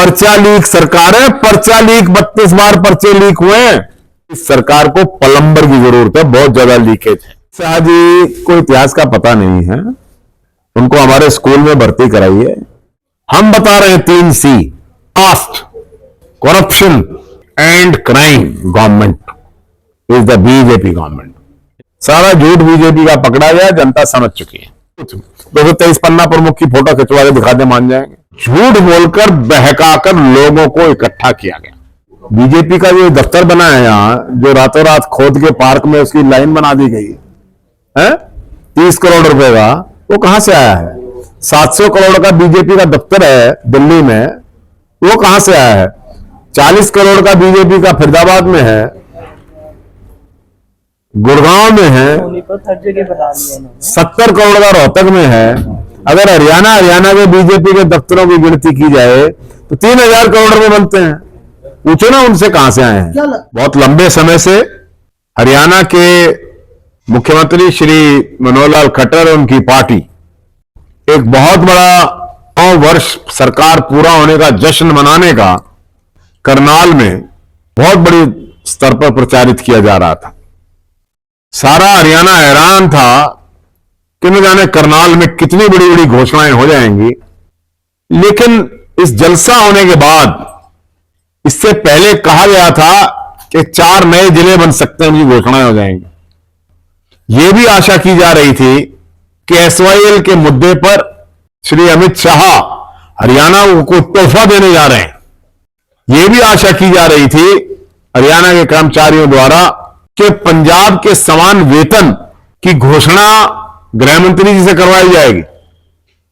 पर्चा लीक सरकार है, पर्चा लीक 32 बार पर्चे लीक हुए हैं। इस सरकार को प्लम्बर की जरूरत है, बहुत ज्यादा लीकेज है। शाह जी को इतिहास का पता नहीं है, उनको हमारे स्कूल में भर्ती कराइए। हम बता रहे हैं 3 C, caste, corruption and crime government is the BJP government. सारा झूठ बीजेपी का पकड़ा गया, जनता समझ चुकी है। 223 पन्ना प्रमुख की फोटो खिंचवा के दिखा दे, मान जाएंगे। झूठ बोलकर बहकाकर लोगों को इकट्ठा किया गया। बीजेपी का जो दफ्तर बना है यहां, जो रातों रात खोद के पार्क में उसकी लाइन बना दी गई है 30 करोड़ रुपए का, वो कहां से आया है? 700 करोड़ का बीजेपी का दफ्तर है दिल्ली में, वो कहां से आया है? 40 करोड़ का बीजेपी का फरीदाबाद में है, गुड़गांव में है, 70 करोड़ का रोहतक में है। अगर हरियाणा के बीजेपी के दफ्तरों की गिनती की जाए तो 3000 करोड़ में बनते हैं। पूछो ना उनसे कहां से आए हैं। बहुत लंबे समय से हरियाणा के मुख्यमंत्री श्री मनोहर लाल खट्टर और उनकी पार्टी एक बहुत बड़ा 9 वर्ष सरकार पूरा होने का जश्न मनाने का करनाल में बहुत बड़ी स्तर पर प्रचारित किया जा रहा था। सारा हरियाणा हैरान था कि न जाने करनाल में कितनी बड़ी बड़ी घोषणाएं हो जाएंगी। लेकिन इस जलसा होने के बाद, इससे पहले कहा गया था कि 4 नए जिले बन सकते हैं, उनकी घोषणाएं हो जाएंगी। यह भी आशा की जा रही थी कि SYL के मुद्दे पर श्री अमित शाह हरियाणा को तोहफा देने जा रहे हैं। यह भी आशा की जा रही थी हरियाणा के कर्मचारियों द्वारा कि पंजाब के समान वेतन की घोषणा गृह मंत्री जी से करवाई जाएगी।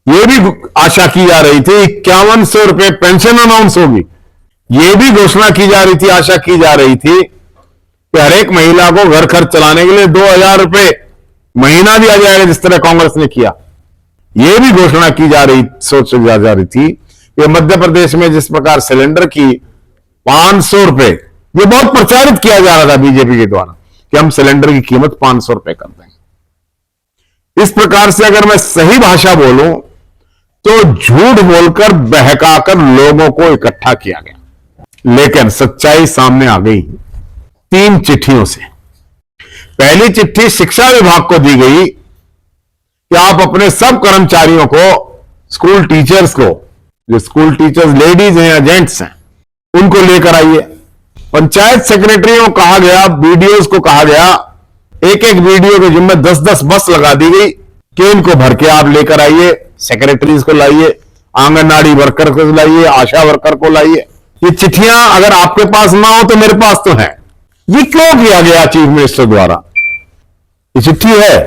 यह भी आशा की जा रही थी 5100 रुपए पेंशन अनाउंस होगी। यह भी घोषणा की जा रही थी, आशा की जा रही थी कि हर एक महिला को घर खर्च चलाने के लिए 2000 रुपए महीना दिया जाएगा, जिस तरह कांग्रेस ने किया। यह भी घोषणा की जा रही, सोच जा रही थी कि मध्य प्रदेश में जिस प्रकार सिलेंडर की 500 रुपए, ये बहुत प्रचारित किया जा रहा था बीजेपी के द्वारा कि हम सिलेंडर की कीमत 500 रुपए कर देंगे। इस प्रकार से अगर मैं सही भाषा बोलूं तो झूठ बोलकर बहकाकर लोगों को इकट्ठा किया गया। लेकिन सच्चाई सामने आ गई 3 चिट्ठियों से। पहली चिट्ठी शिक्षा विभाग को दी गई कि आप अपने सब कर्मचारियों को, स्कूल टीचर्स को, जो स्कूल टीचर्स लेडीज हैं या जेंट्स हैं, उनको लेकर आइए। पंचायत सेक्रेटरियों को कहा गया, बीडीओज को कहा गया, एक एक बीडीओ के जिम्मे 10-10 बस लगा दी गई कि इनको भर के आप लेकर आइए। सेक्रेटरीज को लाइए, आंगनबाड़ी वर्कर को लाइए, आशा वर्कर को लाइए। ये चिट्ठियां अगर आपके पास ना हो तो मेरे पास तो है। ये क्यों किया गया चीफ मिनिस्टर द्वारा? ये चिट्ठी है,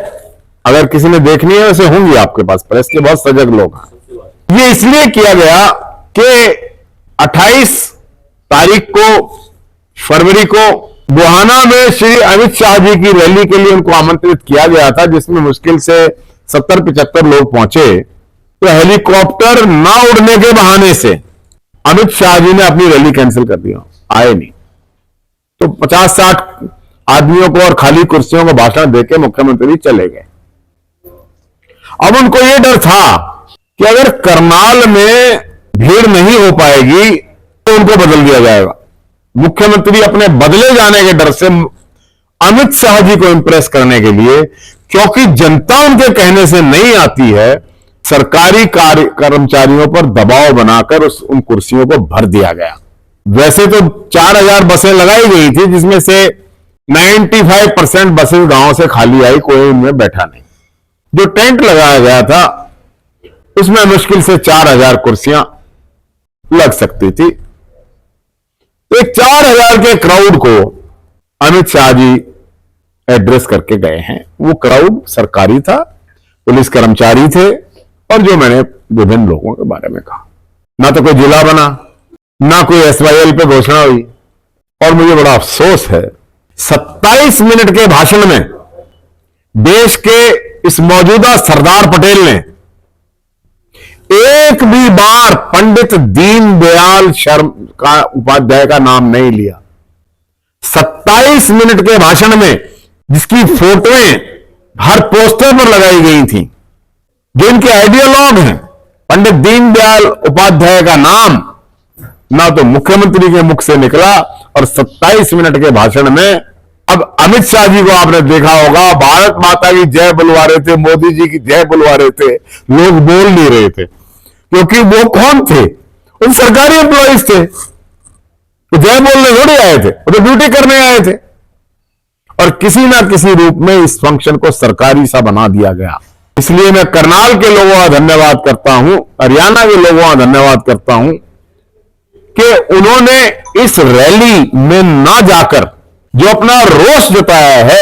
अगर किसी ने देखनी है वैसे होंगी आपके पास, प्रेस के बहुत सजग लोग हैं। ये इसलिए किया गया कि 28 तारीख को फरवरी को बुहाना में श्री अमित शाह जी की रैली के लिए उनको आमंत्रित किया गया था, जिसमें मुश्किल से 70-75 लोग पहुंचे। तो हेलीकॉप्टर ना उड़ने के बहाने से अमित शाह जी ने अपनी रैली कैंसिल कर दिया, आए नहीं। तो 50-60 आदमियों को और खाली कुर्सियों को भाषण देके मुख्यमंत्री चले गए। अब उनको यह डर था कि अगर करनाल में भीड़ नहीं हो पाएगी तो उनको बदल दिया जाएगा। मुख्यमंत्री अपने बदले जाने के डर से अमित शाह जी को इंप्रेस करने के लिए, क्योंकि जनता उनके कहने से नहीं आती है, सरकारी कर्मचारियों पर दबाव बनाकर उन कुर्सियों को भर दिया गया। वैसे तो 4000 बसें लगाई गई थी, जिसमें से 95% बसें गांव से खाली आई, कोई उनमें बैठा नहीं। जो टेंट लगाया गया था उसमें मुश्किल से 4000 कुर्सियां लग सकती थी। तो 4000 के क्राउड को अमित शाह जी एड्रेस करके गए हैं। वो क्राउड सरकारी था, पुलिस कर्मचारी थे, और जो मैंने विभिन्न लोगों के बारे में कहा। ना तो कोई जिला बना, ना कोई SYL पे घोषणा हुई। और मुझे बड़ा अफसोस है, 27 मिनट के भाषण में देश के इस मौजूदा सरदार पटेल ने एक भी बार पंडित दीनदयाल उपाध्याय का नाम नहीं लिया। 27 मिनट के भाषण में, जिसकी फोटोएं हर पोस्टर पर लगाई गई थी, जो इनके आइडियोलॉग हैं, पंडित दीनदयाल उपाध्याय का नाम ना तो मुख्यमंत्री के मुख से निकला, और 27 मिनट के भाषण में अब अमित शाह जी को आपने देखा होगा, भारत माता की जय बुलवा रहे थे, मोदी जी की जय बुलवा रहे थे, लोग बोल नहीं रहे थे, क्योंकि वो कौन थे? वो सरकारी एम्प्लॉइज थे, वो जय बोलने थोड़े आए थे, वो तो ड्यूटी करने आए थे। और किसी ना किसी रूप में इस फंक्शन को सरकारी सा बना दिया गया। इसलिए मैं करनाल के लोगों का धन्यवाद करता हूं, हरियाणा के लोगों का धन्यवाद करता हूं कि उन्होंने इस रैली में ना जाकर जो अपना रोष जताया है,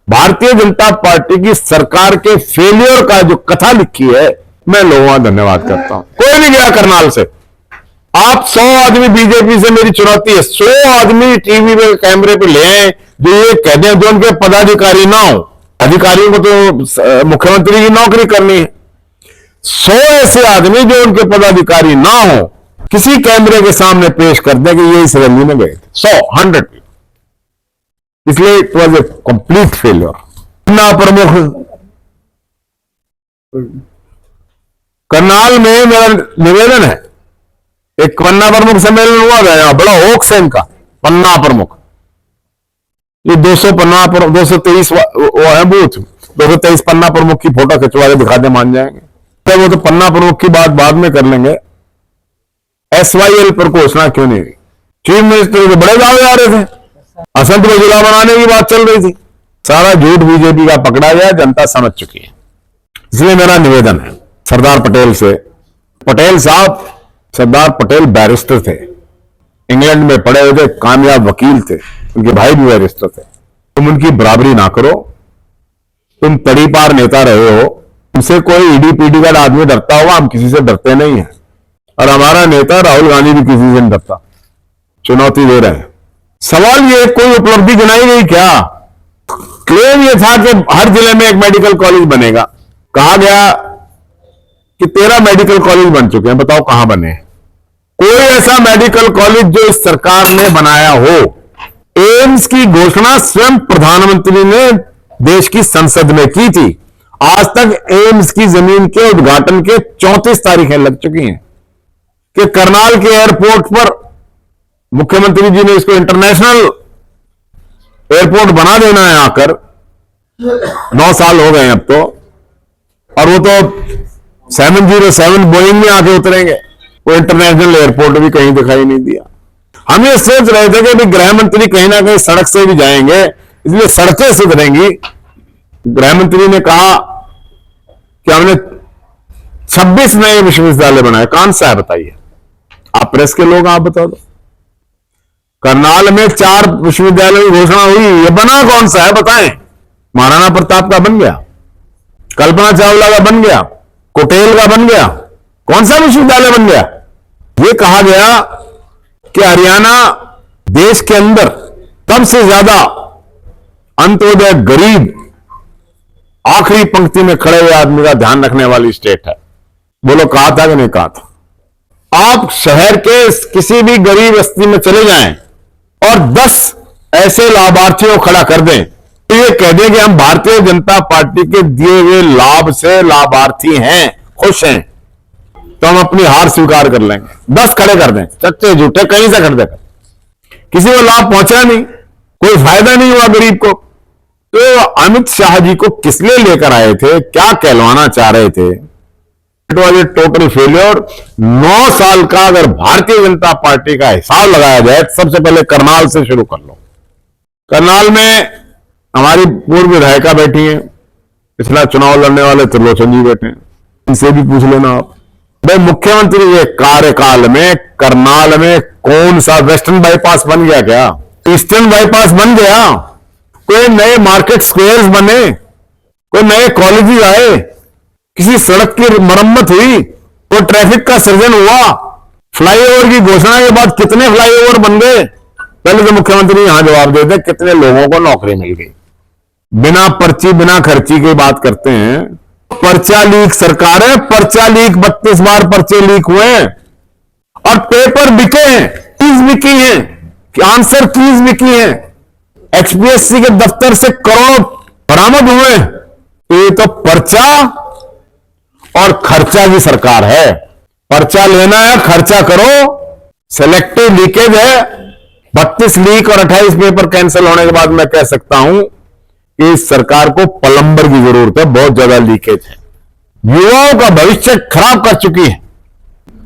भारतीय जनता पार्टी की सरकार के फेलियर का जो कथा लिखी है, मैं लोगों का धन्यवाद करता हूं। कोई नहीं गया करनाल से। आप 100 आदमी बीजेपी से, मेरी चुनौती है, 100 आदमी टीवी पे कैमरे पे ले आए जो ये कह दें जो उनके पदाधिकारी ना हो। अधिकारियों को तो मुख्यमंत्री की नौकरी करनी है। 100 ऐसे आदमी जो उनके पदाधिकारी ना हो, किसी कैमरे के सामने पेश कर दें कि ये इस रैली में गए थे। 100 इसलिए it was a complete failure. पन्ना प्रमुख करनाल में मेरा निवेदन है, एक पन्ना प्रमुख सम्मेलन हुआ गया, बड़ा होक्स है इनका। पन्ना प्रमुख ये 223 वो है बूथ, 223 पन्ना प्रमुख की फोटो खिंचवा के दिखा दे, मान जाएंगे। तो वो तो पन्ना प्रमुख की बात बाद में कर लेंगे। SYL पर घोषणा क्यों नहीं हुई? चीफ मिनिस्टर के बड़े दावे आ रहे थे, असंत को जिला बनाने की बात चल रही थी। सारा झूठ बीजेपी का पकड़ा गया, जनता समझ चुकी है। इसलिए मेरा निवेदन है सरदार पटेल से, पटेल साहब, सरदार पटेल बैरिस्टर थे, इंग्लैंड में पढ़े हुए थे, कामयाब वकील थे, उनके भाई भी बैरिस्टर थे। तुम उनकी बराबरी ना करो, तुम तड़ी पार नेता रहे हो। तुमसे कोई ईडी पीडी का आदमी डरता होगा, हम किसी से डरते नहीं है, और हमारा नेता राहुल गांधी भी किसी से नहीं डरता। चुनौती दे रहे हैं। सवाल ये, कोई उपलब्धि गिनाई गई क्या? क्लेम ये था कि हर जिले में एक मेडिकल कॉलेज बनेगा। कहा गया कि 13 मेडिकल कॉलेज बन चुके हैं, बताओ कहां बने? कोई ऐसा मेडिकल कॉलेज जो इस सरकार ने बनाया हो? एम्स की घोषणा स्वयं प्रधानमंत्री ने देश की संसद में की थी। आज तक एम्स की जमीन के उद्घाटन के 34 तारीखें लग चुकी हैं कि करनाल के एयरपोर्ट पर मुख्यमंत्री जी ने इसको इंटरनेशनल एयरपोर्ट बना देना है आकर। 9 साल हो गए अब तो, और वो तो 707 बोइंग में आके उतरेंगे। वो इंटरनेशनल एयरपोर्ट भी कहीं दिखाई नहीं दिया। हम ये सोच रहे थे कि गृह मंत्री कहीं ना कहीं सड़क से भी जाएंगे, इसलिए सड़कें सुधरेंगी। गृह मंत्री ने कहा कि हमने 26 नए विश्वविद्यालय बनाए। कौन सा है बताइए? आप प्रेस के लोग, आप बता दो। करनाल में 4 विश्वविद्यालय की घोषणा हुई, ये बना कौन सा है बताएं? महाराणा प्रताप का बन गया, कल्पना चावला का बन गया, कोटेल का बन गया, कौन सा विश्वविद्यालय बन गया? ये कहा गया कि हरियाणा देश के अंदर सबसे ज्यादा अंत्योदय गरीब, आखिरी पंक्ति में खड़े हुए आदमी का ध्यान रखने वाली स्टेट है। बोलो, कहा था कि नहीं कहा था? आप शहर के किसी भी गरीब बस्ती में चले जाएं और 10 ऐसे लाभार्थियों को खड़ा कर दें, तो ये कह दें कि हम भारतीय जनता पार्टी के दिए हुए लाभ से लाभार्थी हैं, खुश हैं, तो हम अपनी हार स्वीकार कर लेंगे। 10 खड़े कर दें, सच्चे झूठे कहीं से कर दें, किसी को लाभ पहुंचा नहीं, कोई फायदा नहीं हुआ गरीब को। तो अमित शाह जी को किस लिए लेकर आए थे? क्या कहलवाना चाह रहे थे? It was a total failure. 9 साल का अगर भारतीय जनता पार्टी का हिसाब लगाया जाए, सबसे पहले करनाल से शुरू कर लो। करनाल में हमारी पूर्व विधायिका बैठी हैं, पिछला चुनाव लड़ने वाले त्रिलोचन जी बैठे हैं, इनसे भी पूछ लेना आप। भाई, मुख्यमंत्री के कार्यकाल में करनाल में कौन सा वेस्टर्न बाईपास बन गया? क्या ईस्टर्न बाईपास बन गया? कोई नए मार्केट स्क्वायर्स बने? कोई नए कॉलेजेस आए? किसी सड़क की मरम्मत हुई? कोई ट्रैफिक का सृजन हुआ? फ्लाईओवर की घोषणा के बाद कितने फ्लाईओवर बन गए? पहले तो मुख्यमंत्री यहां जवाब देते कितने लोगों को नौकरी मिल गई। बिना पर्ची बिना खर्ची की बात करते हैं। पर्चा लीक सरकार है, पर्चा लीक 32 बार पर्चे लीक हुए हैं, और पेपर बिके हैं, कीज बिकी हैं, आंसर कीज बिकी हैं, HPSC के दफ्तर से करोड़ बरामद हुए। ये तो पर्चा और खर्चा की सरकार है। पर्चा लेना है, खर्चा करो, सेलेक्टिव लीकेज है। 32 लीक और 28 पेपर कैंसिल होने के बाद मैं कह सकता हूं कि इस सरकार को प्लम्बर की जरूरत है। बहुत ज्यादा लीकेज है, युवाओं का भविष्य खराब कर चुकी है।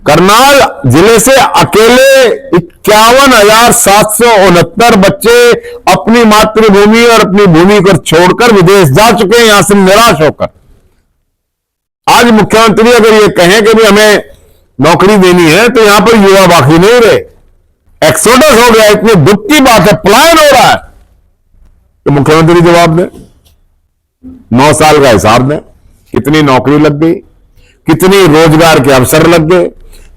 करनाल जिले से अकेले 51,769 बच्चे अपनी मातृभूमि और अपनी भूमि को छोड़कर विदेश जा चुके हैं, यहां से निराश होकर। आज मुख्यमंत्री अगर ये कहें कि भी हमें नौकरी देनी है तो यहां पर युवा बाकी नहीं रहे, एक्सोडस हो गया। इतनी दुख की बात है, पलायन हो रहा है। तो मुख्यमंत्री जवाब दें, 9 साल का हिसाब दें, कितनी नौकरी लग गई, कितनी रोजगार के अवसर लग गए,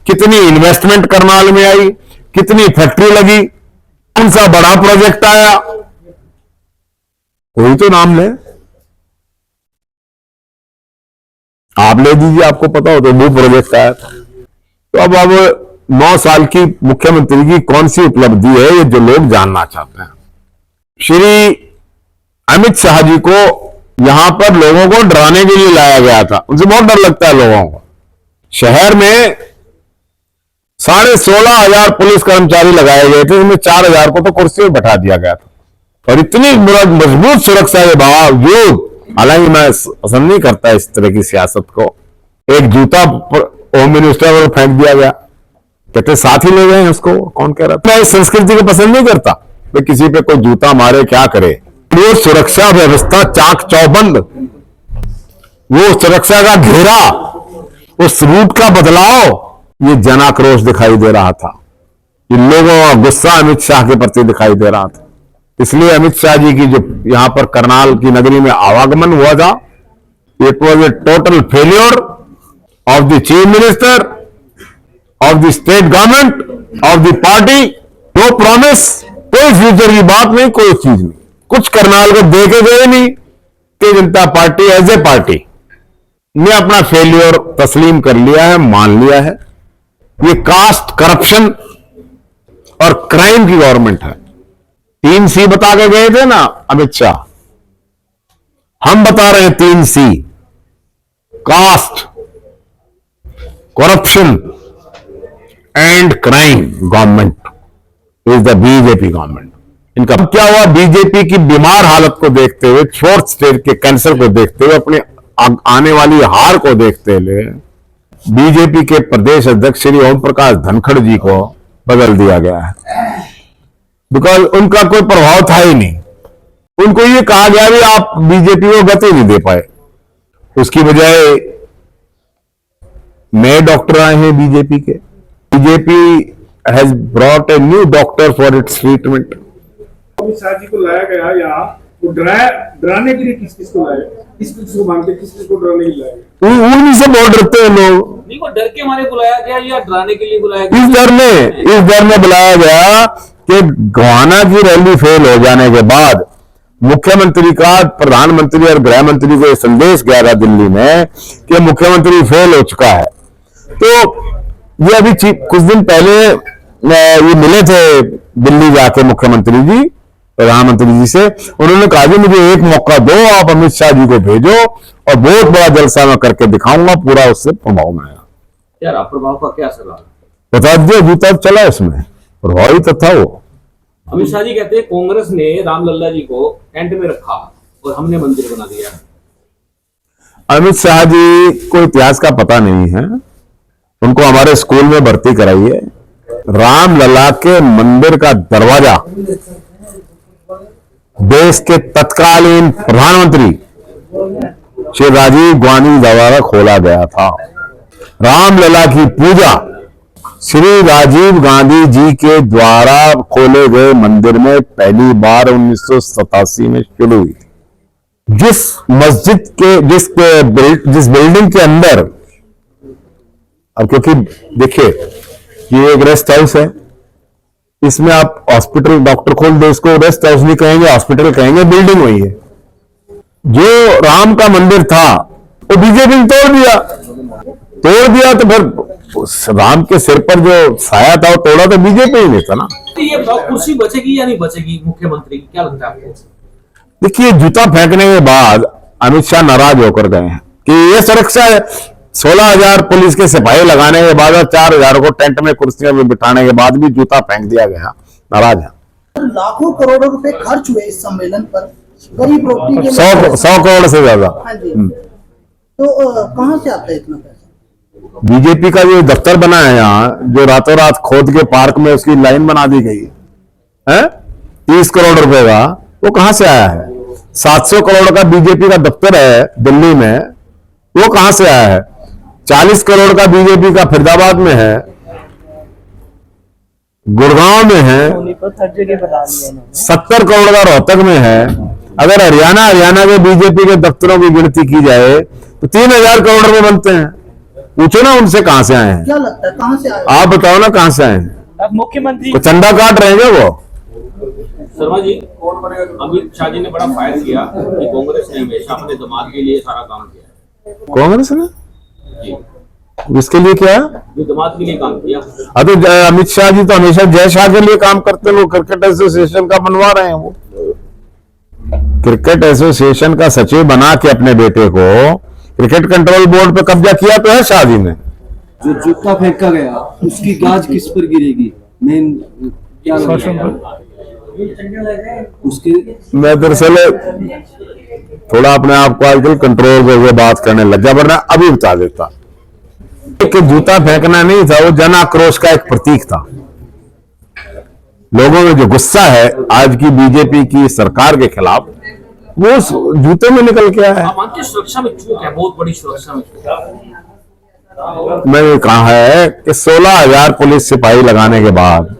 कितनी इन्वेस्टमेंट करनाल में आई, कितनी फैक्ट्री लगी, कौन सा बड़ा प्रोजेक्ट आया, कोई तो नाम ले। आप ले दीजिए, आपको पता हो तो वो प्रोजेक्ट आया था। तो अब 9 साल की मुख्यमंत्री की कौन सी उपलब्धि है, ये जो लोग जानना चाहते हैं। श्री अमित शाह जी को यहां पर लोगों को डराने के लिए लाया गया था। उनसे बहुत डर लगता है लोगों को। शहर में 16,500 पुलिस कर्मचारी लगाए गए थे, उनमें 4,000 को तो कुर्सी पर बैठा दिया गया था। और इतनी मजबूत सुरक्षा के बावजूद, हालांकि मैं पसंद नहीं करता इस तरह की सियासत को, एक जूता होम मिनिस्टर पर फेंक दिया गया, कहते साथ ही ले गए उसको। कौन कह रहा था? मैं इस संस्कृति को पसंद नहीं करता कि किसी पे कोई जूता मारे, क्या करे। वो सुरक्षा व्यवस्था चाक चौबंद, वो सुरक्षा का घेरा, उस रूट का बदलाव, ये जन आक्रोश दिखाई दे रहा था। इन लोगों का गुस्सा अमित शाह के प्रति दिखाई दे रहा था। इसलिए अमित शाह जी की जो यहां पर करनाल की नगरी में आवागमन हुआ था, it was a total failure of the chief minister, of the state government, of the party. No promise, कोई फ्यूचर की बात नहीं, कोई चीज नहीं, कुछ करनाल को दे के गए नहीं। कि जनता पार्टी एज ए पार्टी ने अपना फेल्योर तस्लीम कर लिया है, मान लिया है। ये कास्ट करप्शन और क्राइम की गवर्नमेंट है। 3 C बता के गए थे ना अमित शाह, हम बता रहे हैं 3 C, caste, corruption and crime government is the BJP government. इनका क्या हुआ? बीजेपी की बीमार हालत को देखते हुए, 4th स्टेज के कैंसर को देखते हुए, अपने आने वाली हार को देखते हुए बीजेपी के प्रदेश अध्यक्ष श्री ओम प्रकाश धनखड़ जी को बदल दिया गया है। बिकॉज उनका कोई प्रभाव था ही नहीं। उनको ये कहा गया भी आप बीजेपी को गति नहीं दे पाए। उसकी बजाय नए डॉक्टर आए हैं बीजेपी के। BJP has brought a new doctor for its treatment. Amit Shah ji को लाया गया यहाँ, वो डराने के लिए किस किस को लाया, किस किस को मांगते, किस किस को डराने के लिए लाया? उन्हीं से बहुत डरते हैं लोग। नहीं, वो डर के मारे बुलाया गया या डराने के लिए बुलाया गया? इस डर में बुलाया गया कि गोहाना की रैली फेल हो जाने के बाद मुख्यमंत्री का प्रधानमंत्री और गृह मंत्री को संदेश गया था दिल्ली में कि मुख्यमंत्री फेल हो चुका है। तो ये अभी कुछ दिन पहले ये मिले थे दिल्ली जाके मुख्यमंत्री जी प्रधानमंत्री जी से। उन्होंने कहा कि मुझे एक मौका दो, आप अमित शाह जी को भेजो और बहुत बड़ा जलसा मैं करके दिखाऊंगा, पूरा उससे प्रभाव में आया। यार प्रभाव का क्या असर रहा? बता दिया, जूता चला इसमें, प्रभावी तो था वो। अमित शाह जी कहते हैं कांग्रेस ने राम लल्ला जी को कैंट में रखा और हमने मंदिर बना दिया। अमित शाह जी को इतिहास का पता नहीं है, उनको हमारे स्कूल में भर्ती कराइए। राम लला के मंदिर का दरवाजा देश के तत्कालीन प्रधानमंत्री श्री राजीव गांधी द्वारा खोला गया था। रामलला की पूजा श्री राजीव गांधी जी के द्वारा खोले गए मंदिर में पहली बार 1987 में शुरू हुई थी। जिस मस्जिद के जिस बिल्डिंग के अंदर, अब क्योंकि देखिए ये एक रेस्ट हाउस है, इसमें आप हॉस्पिटल डॉक्टर खोल दो, इसको रेस्ट हाउस नहीं कहेंगे, हॉस्पिटल कहेंगे, बिल्डिंग वही है। जो राम का मंदिर था वो बीजेपी ने तोड़ दिया। तो फिर राम के सिर पर जो साया था वो तोड़ा तो बीजेपी ही नहीं था ना। ये कुर्सी बचेगी या नहीं बचेगी मुख्यमंत्री की, क्या लगता है आपको? देखिए, जूता फेंकने के बाद अमित शाह नाराज होकर गए हैं कि ये सुरक्षा है। 16,000 पुलिस के सिपाही लगाने के बाद और 4,000 को टेंट में कुर्सियों में बिठाने के बाद भी जूता फेंक दिया गया। नाराज है। लाखों करोड़ों रुपए खर्च हुए इस सम्मेलन पर, गरीब रोटी के 100 करोड़ से ज्यादा। हाँ जी। तो कहाँ से आता है इतना पैसा? बीजेपी का जो दफ्तर बना है यहाँ, जो रातों रात खोद के पार्क में उसकी लाइन बना दी गई है 30 करोड़ रुपए का, वो कहां से आया है? 700 करोड़ का बीजेपी का दफ्तर है दिल्ली में, वो कहां से आया है? 40 करोड़ का बीजेपी का फरीदाबाद में है, गुड़गांव में है, 70 करोड़ का रोहतक में है। अगर हरियाणा के बीजेपी के दफ्तरों की गिनती की जाए तो 3,000 करोड़ रुपए बनते हैं। पूछो ना उनसे कहां से आए हैं। क्या लगता है कहाँ से आए? आप बताओ ना कहां से आए हैं। अब मुख्यमंत्री को चंदा काट रहे हैं वो। शर्मा जी, अमित शाह जी ने बड़ा फायर किया कि कांग्रेस ने हमेशा अपने दामाद के लिए सारा काम किया है। कांग्रेस ने जी, इसके लिए क्या? जो दामाद के लिए काम किया। अब तो अमित शाह जी तो हमेशा जय शाह के लिए काम करते हैं। वो क्रिकेट एसोसिएशन का बनवा रहे हैं। वो क्रिकेट एसोसिएशन का सचिव बना के अपने बेटे को क्रिकेट कंट्रोल बोर्ड पे कब्जा किया तो है शाह जी ने। जो जूता फेंका गया उसकी गाज किस पर गिरेगी? मेन क्या उसके मैं दरअसल थोड़ा अपने आप को आजकल कंट्रोल करके बात करने लग गया, वरना अभी बता देता कि जूता फेंकना नहीं था, वो जन आक्रोश का एक प्रतीक था। लोगों में जो गुस्सा है आज की बीजेपी की सरकार के खिलाफ, वो जूते में निकल के आया है। आप मानते हैं सुरक्षा में चूक है, बहुत बड़ी सुरक्षा में चूक है। मैंने कहा है कि 16,000 पुलिस सिपाही लगाने के बाद,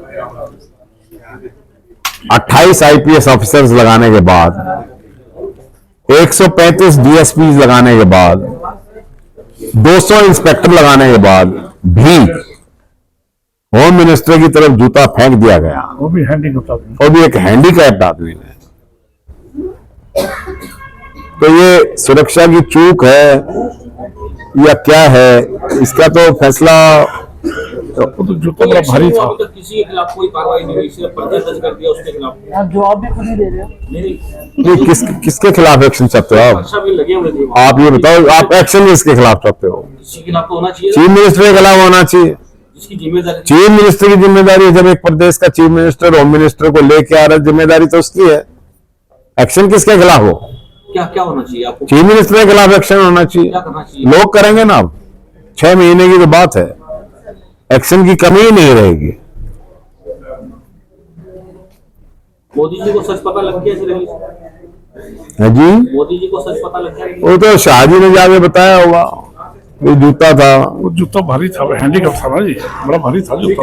28 आईपीएस ऑफिसर्स लगाने के बाद, 135 डीएसपी लगाने के बाद, 200 इंस्पेक्टर लगाने के बाद भी होम मिनिस्टर की तरफ जूता फेंक दिया गया, वो भी हैंडीकैप्ट आदमी। वो भी एक हैंडीकैप्ड आदमी ने। तो ये सुरक्षा की चूक है या क्या है, इसका तो फैसला वो तो जूता बड़ा भारी था। अभी तक किसी के खिलाफ कोई कार्रवाई नहीं हुई, सिर्फ पर्चा दर्ज कर दिया उसके खिलाफ। आप जवाब भी खुद ही दे रहे हो। नहीं, ये किसके खिलाफ एक्शन चाहते हो आप? पर्चा भी लगे हुए थे। आप ये बताओ, आप एक्शन किसके खिलाफ चाहते हो? किसी के खिलाफ तो होना चाहिए चीफ मिनिस्टर के खिलाफ होना चाहिए। जिसकी जिम्मेदारी। चीफ मिनिस्टर की जिम्मेदारी है। जब एक प्रदेश का चीफ मिनिस्टर होम मिनिस्टर को लेके आ रहा है, जिम्मेदारी तो उसकी है। एक्शन किसके खिलाफ हो? क्या क्या होना चाहिए आपको? चीफ मिनिस्टर के खिलाफ एक्शन होना चाहिए। क्या करना चाहिए? लोग करेंगे ना। अब 6 महीने की तो बात है, एक्शन की कमी ही नहीं रहेगी। मोदी जी को सच पता लग गया रही? है जी, मोदी जी को सच पता लग गया? वो तो शाह जी ने जाके बताया होगा। ये जूता था, वो जूता भारी था, हैंडीकैप्ट था ना जी, बड़ा भारी था जूता।